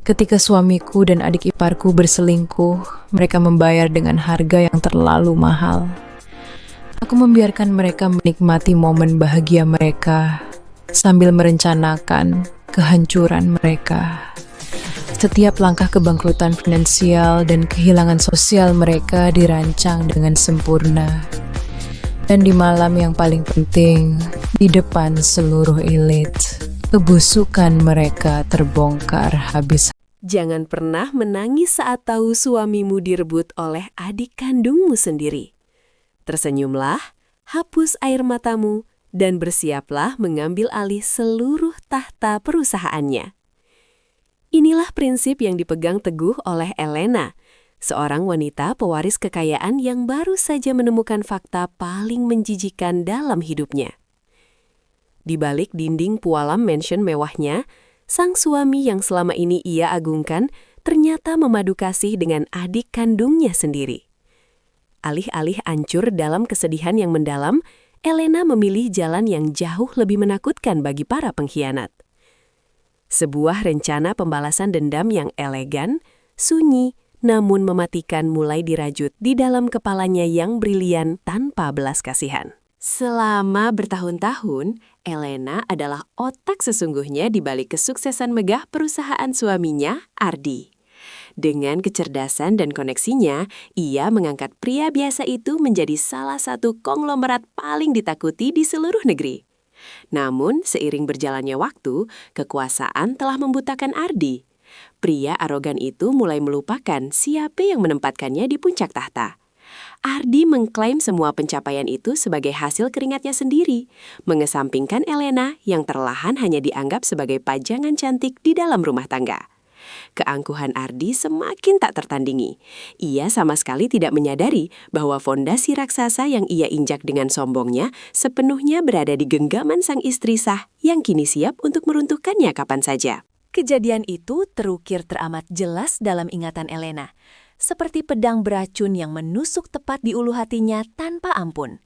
Ketika suamiku dan adik iparku berselingkuh, mereka membayar dengan harga yang terlalu mahal. Aku membiarkan mereka menikmati momen bahagia mereka sambil merencanakan kehancuran mereka. Setiap langkah kebangkrutan finansial dan kehilangan sosial mereka dirancang dengan sempurna. Dan di malam yang paling penting, di depan seluruh elit, kebusukan mereka terbongkar habis. Jangan pernah menangis saat tahu suamimu direbut oleh adik kandungmu sendiri. Tersenyumlah, hapus air matamu, dan bersiaplah mengambil alih seluruh tahta perusahaannya. Inilah prinsip yang dipegang teguh oleh Elena, seorang wanita pewaris kekayaan yang baru saja menemukan fakta paling menjijikan dalam hidupnya. Di balik dinding pualam mansion mewahnya, sang suami yang selama ini ia agungkan ternyata memadu kasih dengan adik kandungnya sendiri. Alih-alih hancur dalam kesedihan yang mendalam, Elena memilih jalan yang jauh lebih menakutkan bagi para pengkhianat. Sebuah rencana pembalasan dendam yang elegan, sunyi, namun mematikan mulai dirajut di dalam kepalanya yang brilian tanpa belas kasihan. Selama bertahun-tahun, Elena adalah otak sesungguhnya di balik kesuksesan megah perusahaan suaminya, Ardi. Dengan kecerdasan dan koneksinya, ia mengangkat pria biasa itu menjadi salah satu konglomerat paling ditakuti di seluruh negeri. Namun, seiring berjalannya waktu, kekuasaan telah membutakan Ardi. Pria arogan itu mulai melupakan siapa yang menempatkannya di puncak tahta. Ardi mengklaim semua pencapaian itu sebagai hasil keringatnya sendiri, mengesampingkan Elena yang perlahan hanya dianggap sebagai pajangan cantik di dalam rumah tangga. Keangkuhan Ardi semakin tak tertandingi. Ia sama sekali tidak menyadari bahwa fondasi raksasa yang ia injak dengan sombongnya sepenuhnya berada di genggaman sang istri sah yang kini siap untuk meruntuhkannya kapan saja. Kejadian itu terukir teramat jelas dalam ingatan Elena, seperti pedang beracun yang menusuk tepat di ulu hatinya tanpa ampun.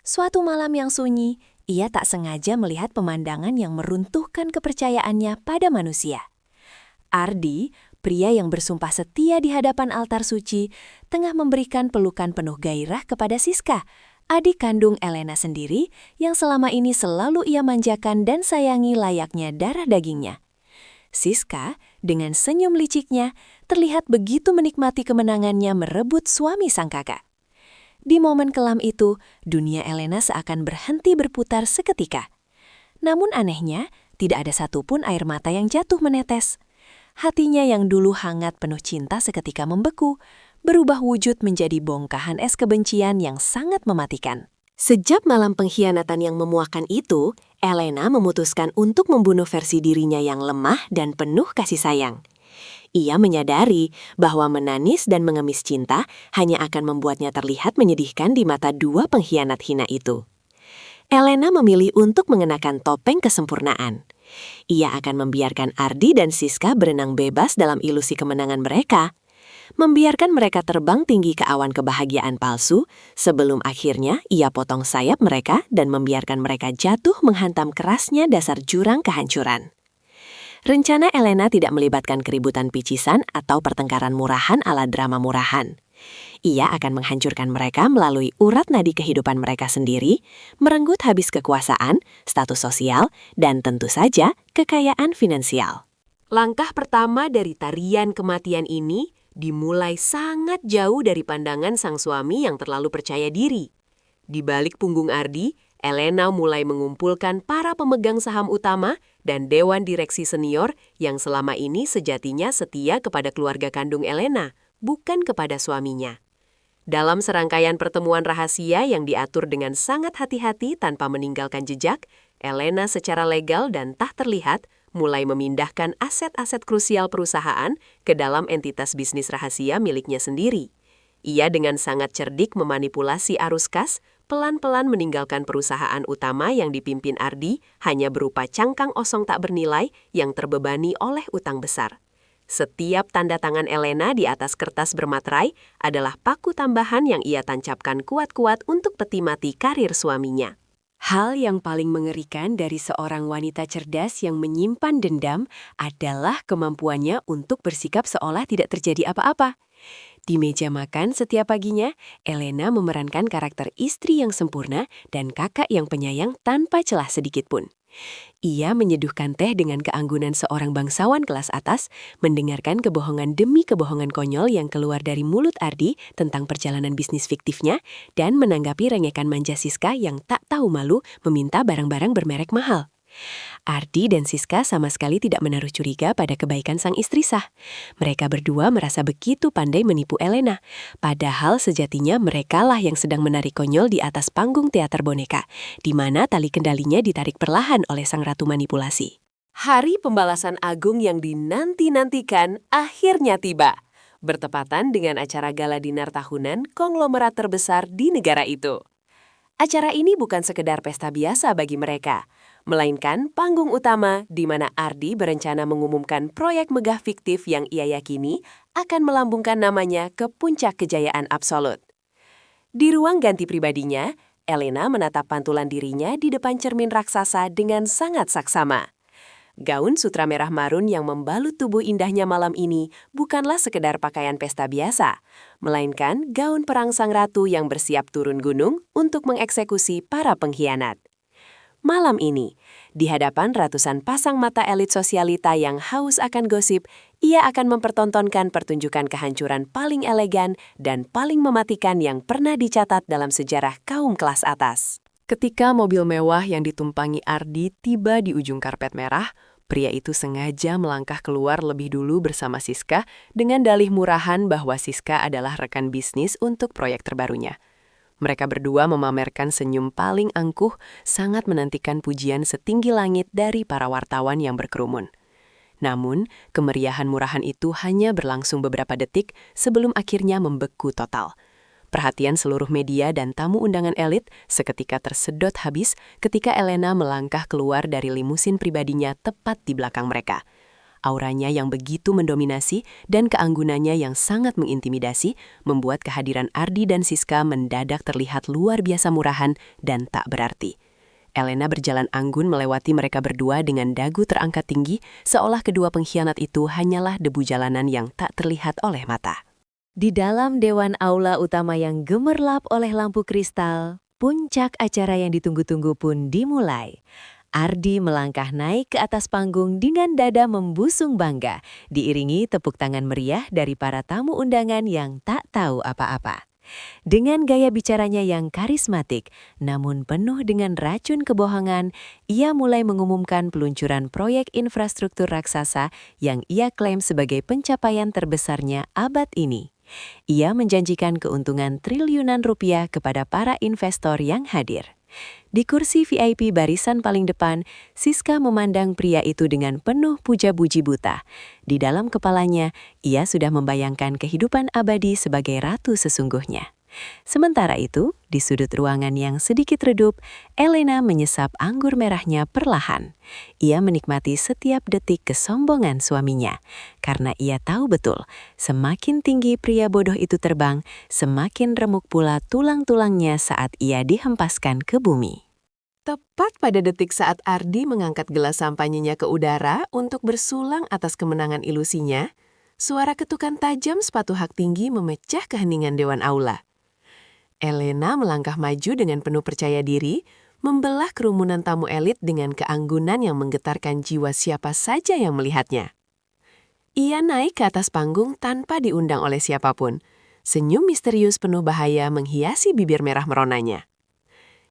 Suatu malam yang sunyi, ia tak sengaja melihat pemandangan yang meruntuhkan kepercayaannya pada manusia. Ardi, pria yang bersumpah setia di hadapan altar suci, tengah memberikan pelukan penuh gairah kepada Siska, adik kandung Elena sendiri yang selama ini selalu ia manjakan dan sayangi layaknya darah dagingnya. Siska, dengan senyum liciknya, terlihat begitu menikmati kemenangannya merebut suami sang kakak. Di momen kelam itu, dunia Elena seakan berhenti berputar seketika. Namun anehnya, tidak ada satupun air mata yang jatuh menetes. Hatinya yang dulu hangat penuh cinta seketika membeku, berubah wujud menjadi bongkahan es kebencian yang sangat mematikan. Sejak malam pengkhianatan yang memuakkan itu, Elena memutuskan untuk membunuh versi dirinya yang lemah dan penuh kasih sayang. Ia menyadari bahwa menangis dan mengemis cinta hanya akan membuatnya terlihat menyedihkan di mata dua pengkhianat hina itu. Elena memilih untuk mengenakan topeng kesempurnaan. Ia akan membiarkan Ardi dan Siska berenang bebas dalam ilusi kemenangan mereka. Membiarkan mereka terbang tinggi ke awan kebahagiaan palsu, sebelum akhirnya ia potong sayap mereka dan membiarkan mereka jatuh menghantam kerasnya dasar jurang kehancuran. Rencana Elena tidak melibatkan keributan picisan atau pertengkaran murahan ala drama murahan. Ia akan menghancurkan mereka melalui urat nadi kehidupan mereka sendiri, merenggut habis kekuasaan, status sosial, dan tentu saja kekayaan finansial. Langkah pertama dari tarian kematian ini dimulai sangat jauh dari pandangan sang suami yang terlalu percaya diri. Di balik punggung Ardi, Elena mulai mengumpulkan para pemegang saham utama dan dewan direksi senior yang selama ini sejatinya setia kepada keluarga kandung Elena, bukan kepada suaminya. Dalam serangkaian pertemuan rahasia yang diatur dengan sangat hati-hati tanpa meninggalkan jejak, Elena secara legal dan tak terlihat mulai memindahkan aset-aset krusial perusahaan ke dalam entitas bisnis rahasia miliknya sendiri. Ia dengan sangat cerdik memanipulasi arus kas, pelan-pelan meninggalkan perusahaan utama yang dipimpin Ardi hanya berupa cangkang osong tak bernilai yang terbebani oleh utang besar. Setiap tanda tangan Elena di atas kertas bermaterai adalah paku tambahan yang ia tancapkan kuat-kuat untuk peti mati karir suaminya. Hal yang paling mengerikan dari seorang wanita cerdas yang menyimpan dendam adalah kemampuannya untuk bersikap seolah tidak terjadi apa-apa. Di meja makan setiap paginya, Elena memerankan karakter istri yang sempurna dan kakak yang penyayang tanpa celah sedikit pun. Ia menyeduhkan teh dengan keanggunan seorang bangsawan kelas atas, mendengarkan kebohongan demi kebohongan konyol yang keluar dari mulut Ardi tentang perjalanan bisnis fiktifnya, dan menanggapi rengekan manja Siska yang tak tahu malu meminta barang-barang bermerek mahal. Ardi dan Siska sama sekali tidak menaruh curiga pada kebaikan sang istri sah. Mereka berdua merasa begitu pandai menipu Elena, padahal sejatinya merekalah yang sedang menari konyol di atas panggung teater boneka, di mana tali kendalinya ditarik perlahan oleh sang ratu manipulasi. Hari pembalasan agung yang dinanti-nantikan akhirnya tiba, bertepatan dengan acara gala dinar tahunan konglomerat terbesar di negara itu. Acara ini bukan sekedar pesta biasa bagi mereka, melainkan panggung utama di mana Ardi berencana mengumumkan proyek megah fiktif yang ia yakini akan melambungkan namanya ke puncak kejayaan absolut. Di ruang ganti pribadinya, Elena menatap pantulan dirinya di depan cermin raksasa dengan sangat saksama. Gaun sutra merah marun yang membalut tubuh indahnya malam ini bukanlah sekedar pakaian pesta biasa, melainkan gaun perang sang ratu yang bersiap turun gunung untuk mengeksekusi para pengkhianat. Malam ini, di hadapan ratusan pasang mata elit sosialita yang haus akan gosip, ia akan mempertontonkan pertunjukan kehancuran paling elegan dan paling mematikan yang pernah dicatat dalam sejarah kaum kelas atas. Ketika mobil mewah yang ditumpangi Ardi tiba di ujung karpet merah, pria itu sengaja melangkah keluar lebih dulu bersama Siska dengan dalih murahan bahwa Siska adalah rekan bisnis untuk proyek terbarunya. Mereka berdua memamerkan senyum paling angkuh, sangat menantikan pujian setinggi langit dari para wartawan yang berkerumun. Namun, kemeriahan murahan itu hanya berlangsung beberapa detik sebelum akhirnya membeku total. Perhatian seluruh media dan tamu undangan elit seketika tersedot habis ketika Elena melangkah keluar dari limusin pribadinya tepat di belakang mereka. Auranya yang begitu mendominasi dan keanggunannya yang sangat mengintimidasi membuat kehadiran Ardi dan Siska mendadak terlihat luar biasa murahan dan tak berarti. Elena berjalan anggun melewati mereka berdua dengan dagu terangkat tinggi, seolah kedua pengkhianat itu hanyalah debu jalanan yang tak terlihat oleh mata. Di dalam dewan aula utama yang gemerlap oleh lampu kristal, puncak acara yang ditunggu-tunggu pun dimulai. Ardi melangkah naik ke atas panggung dengan dada membusung bangga, diiringi tepuk tangan meriah dari para tamu undangan yang tak tahu apa-apa. Dengan gaya bicaranya yang karismatik, namun penuh dengan racun kebohongan, ia mulai mengumumkan peluncuran proyek infrastruktur raksasa yang ia klaim sebagai pencapaian terbesarnya abad ini. Ia menjanjikan keuntungan triliunan rupiah kepada para investor yang hadir. Di kursi VIP barisan paling depan, Siska memandang pria itu dengan penuh puja-puji buta. Di dalam kepalanya, ia sudah membayangkan kehidupan abadi sebagai ratu sesungguhnya. Sementara itu, di sudut ruangan yang sedikit redup, Elena menyesap anggur merahnya perlahan. Ia menikmati setiap detik kesombongan suaminya, karena ia tahu betul, semakin tinggi pria bodoh itu terbang, semakin remuk pula tulang-tulangnya saat ia dihempaskan ke bumi. Tepat pada detik saat Ardi mengangkat gelas sampanyenya ke udara untuk bersulang atas kemenangan ilusinya, suara ketukan tajam sepatu hak tinggi memecah keheningan dewan aula. Elena melangkah maju dengan penuh percaya diri, membelah kerumunan tamu elit dengan keanggunan yang menggetarkan jiwa siapa saja yang melihatnya. Ia naik ke atas panggung tanpa diundang oleh siapapun. Senyum misterius penuh bahaya menghiasi bibir merah meronanya.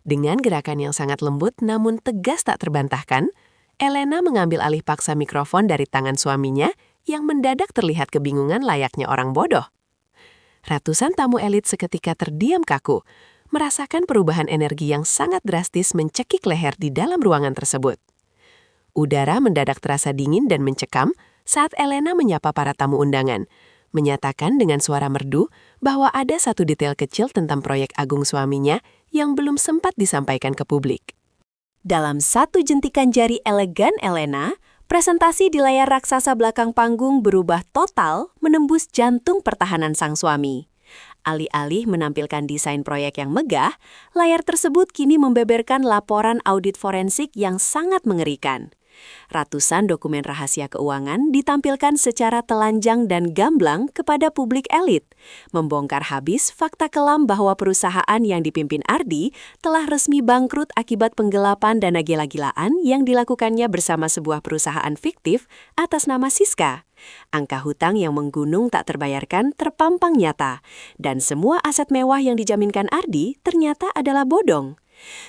Dengan gerakan yang sangat lembut namun tegas tak terbantahkan, Elena mengambil alih paksa mikrofon dari tangan suaminya yang mendadak terlihat kebingungan layaknya orang bodoh. Ratusan tamu elit seketika terdiam kaku, merasakan perubahan energi yang sangat drastis mencekik leher di dalam ruangan tersebut. Udara mendadak terasa dingin dan mencekam saat Elena menyapa para tamu undangan, menyatakan dengan suara merdu bahwa ada satu detail kecil tentang proyek agung suaminya yang belum sempat disampaikan ke publik. Dalam satu jentikan jari elegan Elena, presentasi di layar raksasa belakang panggung berubah total menembus jantung pertahanan sang suami. Alih-alih menampilkan desain proyek yang megah, layar tersebut kini membeberkan laporan audit forensik yang sangat mengerikan. Ratusan dokumen rahasia keuangan ditampilkan secara telanjang dan gamblang kepada publik elit, membongkar habis fakta kelam bahwa perusahaan yang dipimpin Ardi telah resmi bangkrut akibat penggelapan dana gila-gilaan yang dilakukannya bersama sebuah perusahaan fiktif atas nama Siska. Angka hutang yang menggunung tak terbayarkan terpampang nyata, dan semua aset mewah yang dijaminkan Ardi ternyata adalah bodong.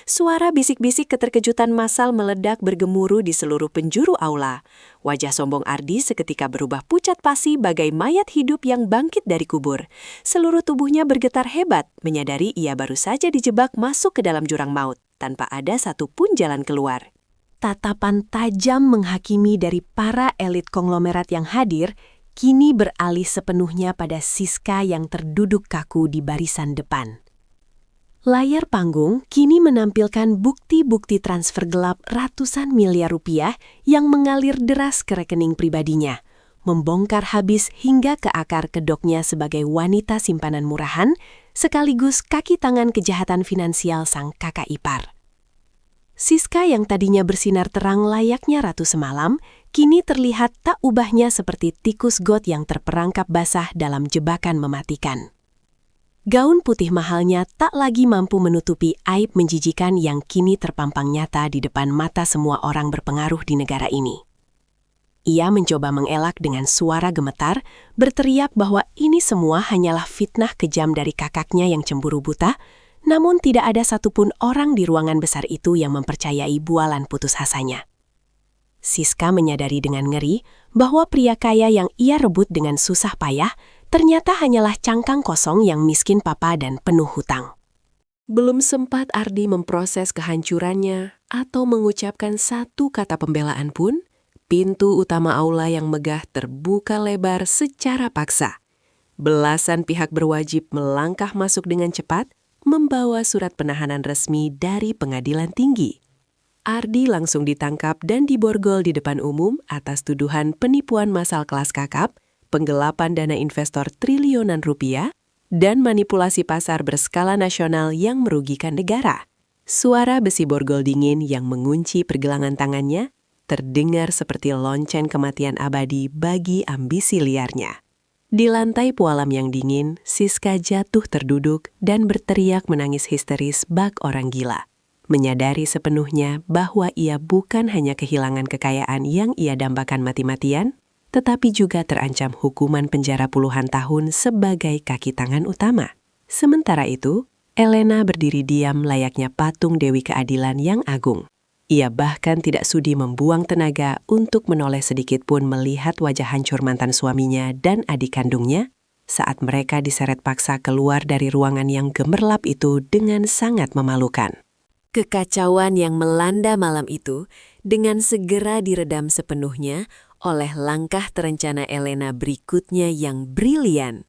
Suara bisik-bisik keterkejutan massal meledak bergemuruh di seluruh penjuru aula. Wajah sombong Ardi seketika berubah pucat pasi bagai mayat hidup yang bangkit dari kubur. Seluruh tubuhnya bergetar hebat, menyadari ia baru saja dijebak masuk ke dalam jurang maut, tanpa ada satupun jalan keluar. Tatapan tajam menghakimi dari para elit konglomerat yang hadir, kini beralih sepenuhnya pada Siska yang terduduk kaku di barisan depan. Layar panggung kini menampilkan bukti-bukti transfer gelap ratusan miliar rupiah yang mengalir deras ke rekening pribadinya, membongkar habis hingga ke akar kedoknya sebagai wanita simpanan murahan, sekaligus kaki tangan kejahatan finansial sang kakak ipar. Siska yang tadinya bersinar terang layaknya ratu semalam, kini terlihat tak ubahnya seperti tikus got yang terperangkap basah dalam jebakan mematikan. Gaun putih mahalnya tak lagi mampu menutupi aib menjijikan yang kini terpampang nyata di depan mata semua orang berpengaruh di negara ini. Ia mencoba mengelak dengan suara gemetar, berteriak bahwa ini semua hanyalah fitnah kejam dari kakaknya yang cemburu buta, namun tidak ada satupun orang di ruangan besar itu yang mempercayai bualan putus asanya. Siska menyadari dengan ngeri bahwa pria kaya yang ia rebut dengan susah payah ternyata hanyalah cangkang kosong yang miskin papa dan penuh hutang. Belum sempat Ardi memproses kehancurannya atau mengucapkan satu kata pembelaan pun, pintu utama aula yang megah terbuka lebar secara paksa. Belasan pihak berwajib melangkah masuk dengan cepat, membawa surat penahanan resmi dari pengadilan tinggi. Ardi langsung ditangkap dan diborgol di depan umum atas tuduhan penipuan massal kelas kakap, penggelapan dana investor triliunan rupiah, dan manipulasi pasar berskala nasional yang merugikan negara. Suara besi borgol dingin yang mengunci pergelangan tangannya terdengar seperti lonceng kematian abadi bagi ambisi liarnya. Di lantai pualam yang dingin, Siska jatuh terduduk dan berteriak menangis histeris bak orang gila. Menyadari sepenuhnya bahwa ia bukan hanya kehilangan kekayaan yang ia dambakan mati-matian, tetapi juga terancam hukuman penjara puluhan tahun sebagai kaki tangan utama. Sementara itu, Elena berdiri diam layaknya patung Dewi Keadilan yang agung. Ia bahkan tidak sudi membuang tenaga untuk menoleh sedikit pun melihat wajah hancur mantan suaminya dan adik kandungnya saat mereka diseret paksa keluar dari ruangan yang gemerlap itu dengan sangat memalukan. Kekacauan yang melanda malam itu dengan segera diredam sepenuhnya oleh langkah terencana Elena berikutnya yang brilian.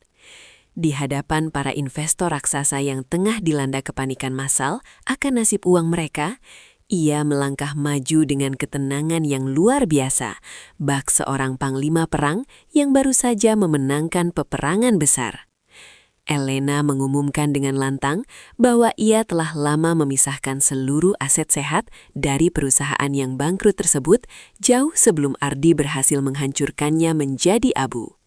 Di hadapan para investor raksasa yang tengah dilanda kepanikan massal akan nasib uang mereka, ia melangkah maju dengan ketenangan yang luar biasa, bak seorang panglima perang yang baru saja memenangkan peperangan besar. Elena mengumumkan dengan lantang bahwa ia telah lama memisahkan seluruh aset sehat dari perusahaan yang bangkrut tersebut jauh sebelum Ardi berhasil menghancurkannya menjadi abu.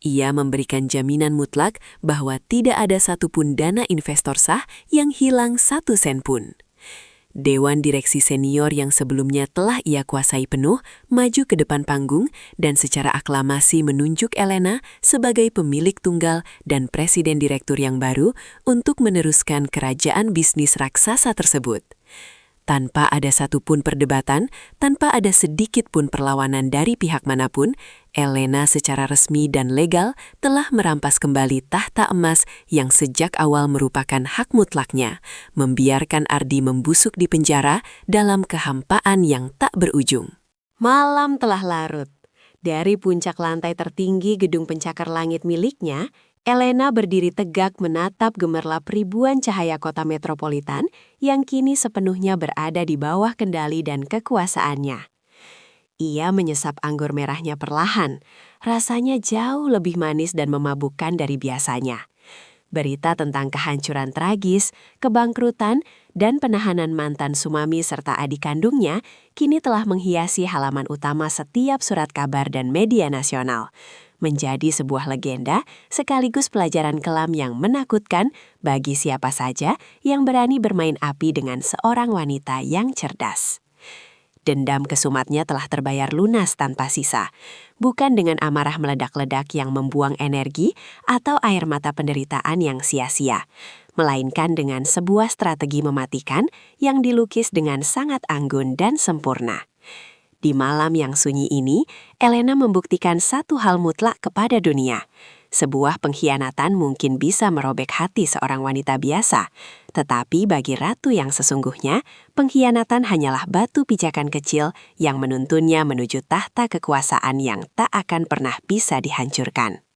Ia memberikan jaminan mutlak bahwa tidak ada satupun dana investor sah yang hilang 1 sen pun. Dewan direksi senior yang sebelumnya telah ia kuasai penuh maju ke depan panggung dan secara aklamasi menunjuk Elena sebagai pemilik tunggal dan presiden direktur yang baru untuk meneruskan kerajaan bisnis raksasa tersebut. Tanpa ada satupun perdebatan, tanpa ada sedikit pun perlawanan dari pihak manapun, Elena secara resmi dan legal telah merampas kembali tahta emas yang sejak awal merupakan hak mutlaknya, membiarkan Ardi membusuk di penjara dalam kehampaan yang tak berujung. Malam telah larut. Dari puncak lantai tertinggi gedung pencakar langit miliknya, Elena berdiri tegak menatap gemerlap ribuan cahaya kota metropolitan yang kini sepenuhnya berada di bawah kendali dan kekuasaannya. Ia menyesap anggur merahnya perlahan, rasanya jauh lebih manis dan memabukkan dari biasanya. Berita tentang kehancuran tragis, kebangkrutan, dan penahanan mantan suami serta adik kandungnya kini telah menghiasi halaman utama setiap surat kabar dan media nasional. Menjadi sebuah legenda sekaligus pelajaran kelam yang menakutkan bagi siapa saja yang berani bermain api dengan seorang wanita yang cerdas. Dendam kesumatnya telah terbayar lunas tanpa sisa, bukan dengan amarah meledak-ledak yang membuang energi atau air mata penderitaan yang sia-sia, melainkan dengan sebuah strategi mematikan yang dilukis dengan sangat anggun dan sempurna. Di malam yang sunyi ini, Elena membuktikan satu hal mutlak kepada dunia. Sebuah pengkhianatan mungkin bisa merobek hati seorang wanita biasa, tetapi bagi ratu yang sesungguhnya, pengkhianatan hanyalah batu pijakan kecil yang menuntunnya menuju tahta kekuasaan yang tak akan pernah bisa dihancurkan.